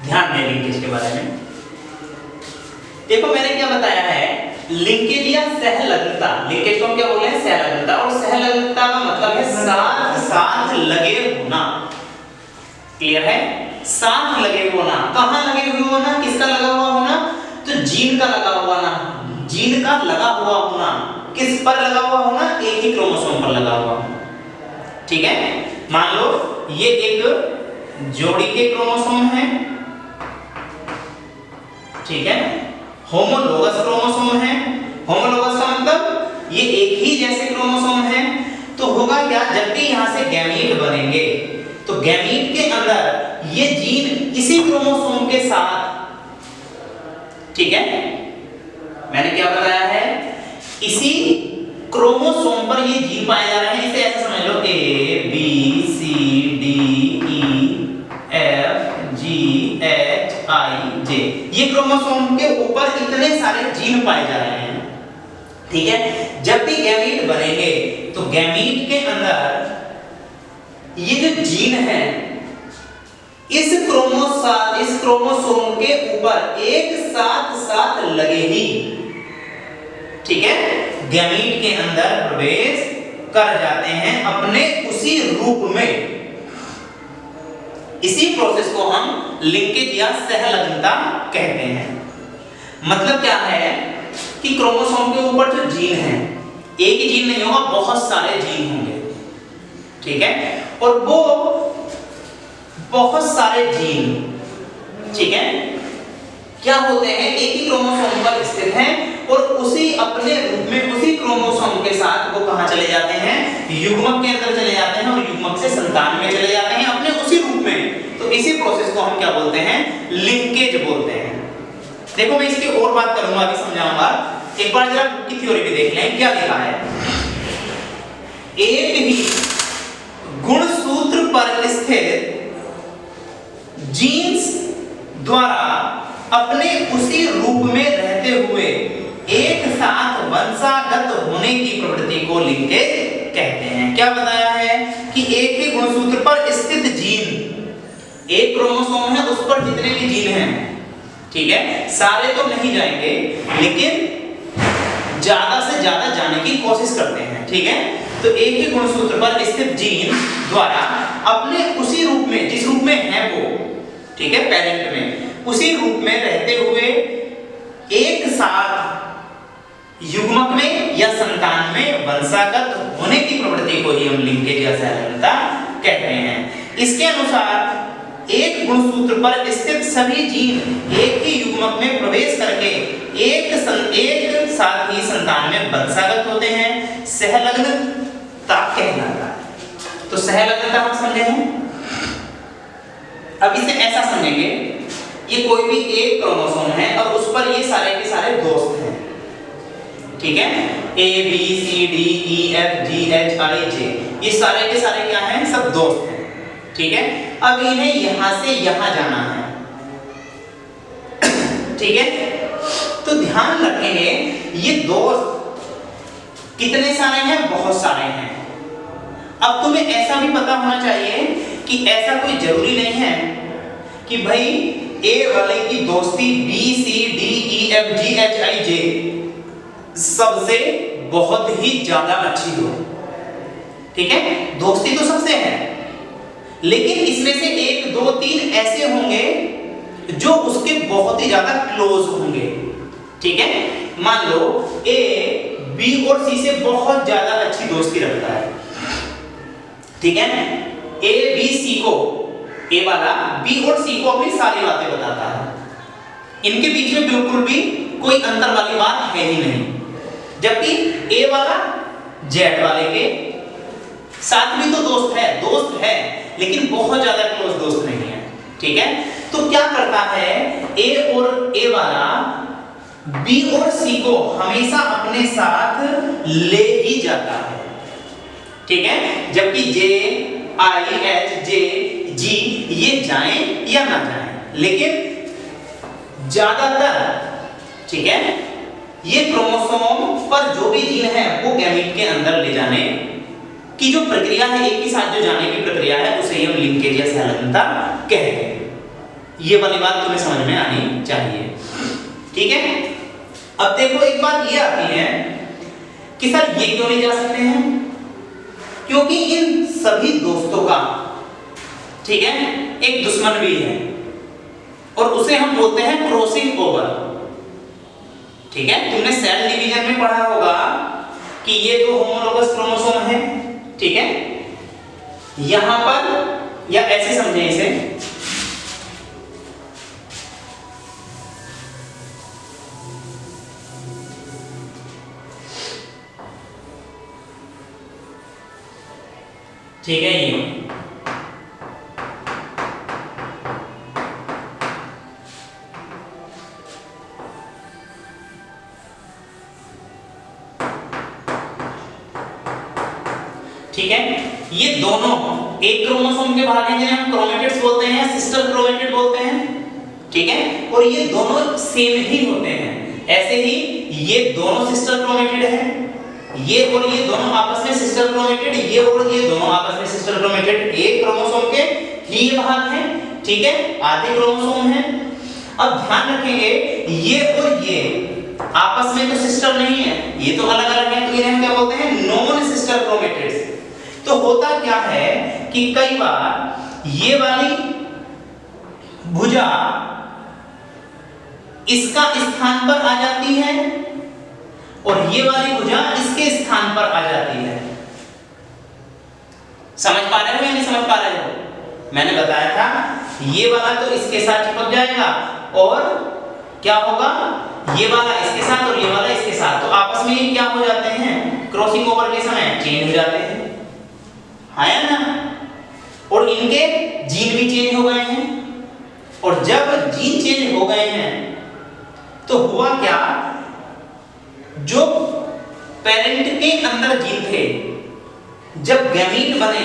ध्यान दें लिंकेज के बारे में। देखो मैंने क्या बताया है, लिंकेज या सहलग्नता, लिंकेज को हम क्या बोल रहे हैं, सहलग्नता, और सहलग्नता का मतलब है साथ साथ लगे होना। क्लियर है, साथ लगे होना, कहां लगे हुए होना, किसका लगा हुआ होना, तो जीन का लगा हुआ ना, जीन का लगा हुआ होना, किस पर लगा हुआ होना, एक ही क्रोमोसोम पर लगा हुआ होना। ठीक है, मान लो ये एक जोड़ी के क्रोमोसोम है, ठीक है, होमोलोगस क्रोमोसोम है। होमोलोगस का मतलब ये एक ही जैसे क्रोमोसोम है। तो होगा क्या, जब भी यहां से गैमीट बनेंगे तो गैमीट के अंदर ये जीन इसी क्रोमोसोम के साथ, ठीक है, मैंने क्या बताया है, इसी क्रोमोसोम पर ये जीन पाए जा रहे हैं। इसे ऐसे समझ लो, A B C D E F G H I J, ये क्रोमोसोम के ऊपर इतने सारे जीन पाए जा रहे हैं। ठीक है, जब भी गैमीट बनेंगे तो गैमीट के अंदर ये जो जीन है इस क्रोमोसोम के ऊपर एक साथ साथ लगेगी। ठीक है, गैमीट के अंदर प्रवेश कर जाते हैं अपने उसी रूप में। इसी प्रोसेस को हम लिंकेज या सहलग्नता कहते हैं। मतलब क्या है कि क्रोमोसोम के ऊपर जो जीन है, एक ही जीन नहीं होगा, बहुत सारे जीन होंगे। ठीक है, और वो बहुत सारे जीन, ठीक है, क्या होते हैं, एक ही क्रोमोसोम पर स्थित हैं और उसी अपने रूप में उसी क्रोमोसोम के साथ वो कहां चले जाते हैं, युग्मक के अंदर चले जाते हैं और युग्मक से संतान में चले जाते हैं अपने उसी रूप में। तो इसी प्रोसेस को हम क्या बोलते हैं, लिंकेज बोलते हैं। देखो मैं इसकी और बात करूंगा, अभी समझाऊंगा। एक बार जरा बुक की थ्योरी भी देख लें, क्या लिखा है, एक ही गुणसूत्र पर स्थित जीन्स द्वारा अपने उसी रूप में रहते हुए एक साथ वंशागत होने की प्रवृत्ति को लिंकेज कहते हैं। क्या बताया है कि एक ही गुणसूत्र पर स्थित जीन, एक क्रोमोसोम है उस पर जितने भी जीन हैं, ठीक है, सारे तो नहीं जाएंगे लेकिन ज्यादा से ज्यादा जाने की कोशिश करते हैं। ठीक है, तो एक ही गुणसूत्र पर स्थित जीन द्वारा अपने उसी रूप में, जिस रूप में है वो, ठीक है, पेरेंट में, उसी रूप में रहते हुए एक साथ युग्मक में या संतान में वंशागत होने की प्रवृत्ति को ही हम लिंकेज या सहलग्नता कहते हैं। इसके अनुसार एक गुणसूत्र पर स्थित सभी जीन एक ही युग्मक में प्रवेश करके एक साथ ही संतान में वंशागत होते हैं, सहलग्नता कहलाता है। तो सहलग्नता हम समझे हैं। अब इसे ऐसा समझेंगे, ये कोई भी एक क्रोमोसोम है और उस पर ये सारे के सारे दोस्त हैं। ठीक है, A B C D E F G H I J, ये सारे के सारे क्या हैं, सब दोस्त हैं। ठीक है, अब इन्हें यहां से यहां जाना है। ठीक है, तो ध्यान रखेंगे ये दोस्त कितने सारे हैं, बहुत सारे हैं। अब तुम्हें ऐसा भी पता होना चाहिए कि ऐसा कोई जरूरी नहीं है कि भाई ए वाले की दोस्ती B C D E F G H I J सबसे बहुत ही ज्यादा अच्छी हो। ठीक है, दोस्ती तो सबसे है, लेकिन इसमें से एक दो तीन ऐसे होंगे जो उसके बहुत ही ज्यादा क्लोज होंगे। ठीक है, मान लो ए बी और सी से बहुत ज्यादा अच्छी दोस्ती रखता है। ठीक है, ए बी सी को, ए वाला बी और सी को अपनी सारी बातें बताता है, इनके बीच में बिल्कुल भी कोई अंतर वाली बात है ही नहीं। जबकि ए वाला जेड वाले के साथ भी तो दोस्त है लेकिन बहुत ज्यादा क्लोज दोस्त नहीं है। ठीक है, तो क्या करता है, ए और ए वाला बी और सी को हमेशा अपने साथ ले ही जाता है। ठीक है, जबकि जे आई एच जे जी ये जाएं या ना जाएं, लेकिन ज्यादातर, ठीक है, ये क्रोमोसोम पर जो भी जीन है वो गैमीट के अंदर ले जाने की जो प्रक्रिया है, एक ही साथ जो जाने की प्रक्रिया है, उसे हम लिंकेज या सहलग्नता कहते हैं। ये वाली बात तुम्हें समझ में आनी चाहिए, ठीक है। अब देखो एक बात ये आती है कि सर ये क्यों नहीं जा सकते हैं, क्योंकि इन सभी दोस्तों का, ठीक है, एक दुश्मन भी है और उसे हम बोलते हैं क्रॉसिंग ओवर, ठीक है। तुमने सेल डिवीजन में पढ़ा होगा कि ये दो होमोलोगस क्रोमोसोम है, ठीक है। यहां पर या ऐसे समझे इसे, ठीक है, ये ठीक है। ये दोनों एक क्रोमोसोम के भाग हैं जिन्हें हम क्रोमेटिड्स बोलते हैं या सिस्टर क्रोमेटिड बोलते हैं, ठीक है। और ये दोनों सेम ही होते हैं। ऐसे ही ये दोनों सिस्टर क्रोमेटिड हैं, ये और ये दोनों आपस में सिस्टर क्रोमेटिड, ये और ये दोनों आपस में सिस्टर क्रोमेटिड। एक क्रोमोसोम के ही ये भाग हैं, ठीक है, आधे क्रोमोसोम हैं। अब ध्यान रखेंगे ये और ये आपस में तो सिस्टर नहीं है, ये तो अलग अलग है, तो इन्हें हम क्या बोलते हैं, नॉन सिस्टर क्रोमेटिड्स। तो होता क्या है कि कई बार ये वाली भुजा इसका स्थान पर आ जाती है और ये वाली भुजा इसके स्थान पर आ जाती है। समझ पा रहे हो या नहीं समझ पा रहे हो? मैंने बताया था ये वाला तो इसके साथ चिपक जाएगा और क्या होगा, ये वाला इसके साथ और ये वाला इसके साथ, तो आपस में ये क्या हो जाते हैं, क्रॉसिंग ओवर के समय चेंज हो जाते हैं, है ना। और इनके जीन भी चेंज हो गए हैं, और जब जीन चेंज हो गए हैं तो हुआ क्या, जो पेरेंट के अंदर जीन थे जब गैमीट बने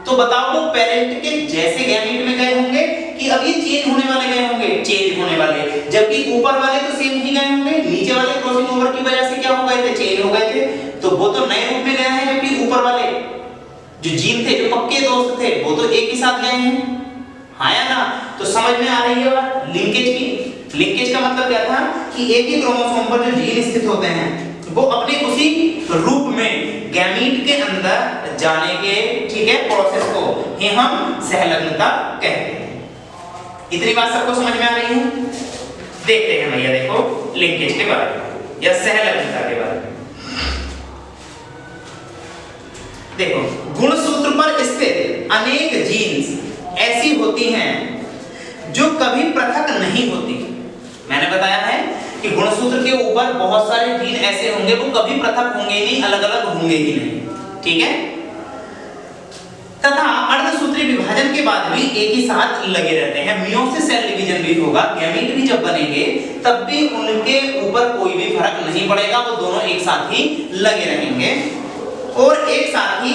तो बताओ वो पेरेंट के जैसे गैमीट में गए होंगे कि अब ये चेंज होने वाले गए होंगे, चेंज होने वाले, जबकि ऊपर वाले तो सेम ही गए होंगे, नीचे वाले क्रॉसिंग ओवर की वजह से क्या हो गए थे, चेंज हो गए थे, तो वो तो नए रूप में गए हैं, जबकि ऊपर वाले जो जीन थे, जो पक्के दोस्त थे, वो तो एक ही साथ गए हैं, हाँ या ना। तो समझ में आ रही है बात लिंकेज की। लिंकेज का मतलब क्या था कि एक ही क्रोमोसोम पर जो जीन स्थित होते हैं वो अपने उसी रूप में गैमीट के अंदर जाने के, ठीक है, प्रोसेस को ही हम सहलग्नता कहते हैं। इतनी बात सबको समझ में आ रही है? देखते हैं भैया, देखो लिंकेज के बारे में या सहलग्नता के बारे में। देखो, गुणसूत्र पर स्थित अनेक जीन्स ऐसी होती हैं जो कभी पृथक नहीं होती। मैंने बताया है कि गुणसूत्र के ऊपर बहुत सारे जीन ऐसे होंगे वो कभी पृथक होंगे नहीं, अलग अलग होंगे ही नहीं, ठीक है। तथा अर्धसूत्री विभाजन के बाद भी एक ही साथ लगे रहते हैं। मियोसिस सेल डिवीजन भी होगा, गैमीट भी जब बनेंगे तब भी उनके ऊपर कोई भी फर्क नहीं पड़ेगा, वो दोनों एक साथ ही लगे रहेंगे और एक साथ ही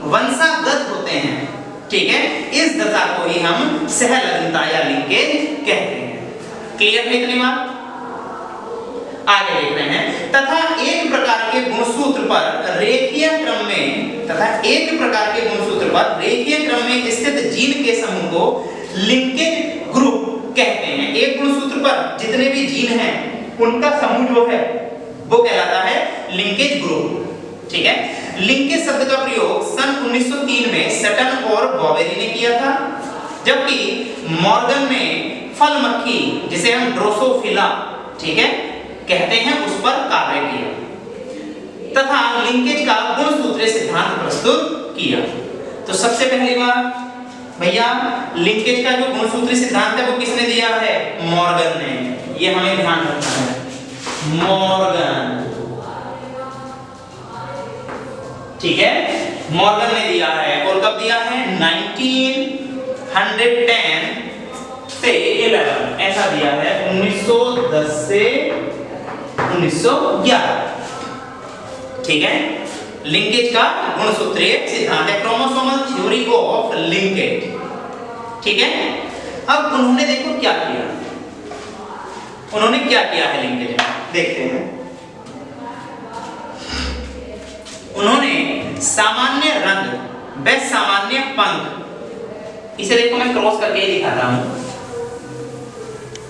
वंशागत होते हैं, ठीक है। इस दशा को ही हम सहलग्नता या लिंकेज कहते हैं। क्लियर है इतनी बात? आगे देख रहे हैं। तथा एक प्रकार के गुणसूत्र पर रेखीय क्रम में स्थित जीन के समूह को लिंकेज ग्रुप कहते हैं। एक गुणसूत्र पर जितने भी जीन हैं उनका समूह जो है वो कहलाता है लिंकेज ग्रुप, ठीक है। लिंकेज शब्द का प्रयोग सन 1903 में सटन और बॉवेरी ने किया था, जबकि मॉर्गन ने फल मक्खी, जिसे हम ड्रोसोफिला, ठीक है, कहते हैं, उस पर कार्य किया तथा लिंकेज का गुणसूत्रीय सिद्धांत प्रस्तुत किया। तो सबसे पहली बात भैया, लिंकेज का जो गुणसूत्रीय सिद्धांत है वो किसने दिया है? मॉर्गन ने। ये हमें ध्यान रखना है, मॉर्गन, ठीक है, मॉर्गन ने दिया है। और कब दिया है? 1910 से 11, ऐसा दिया है, 1910 से 1911, ठीक है। लिंकेज का गुणसूत्रीय सिद्धांत है, क्रोमोसोमल थ्योरी ऑफ लिंकेज, ठीक है। अब उन्होंने देखो क्या किया, उन्होंने क्या किया है लिंकेज में, देखते हैं। उन्होंने सामान्य रंग व सामान्य पंख, इसे देखो मैं क्रॉस करके दिखा रहा हूं,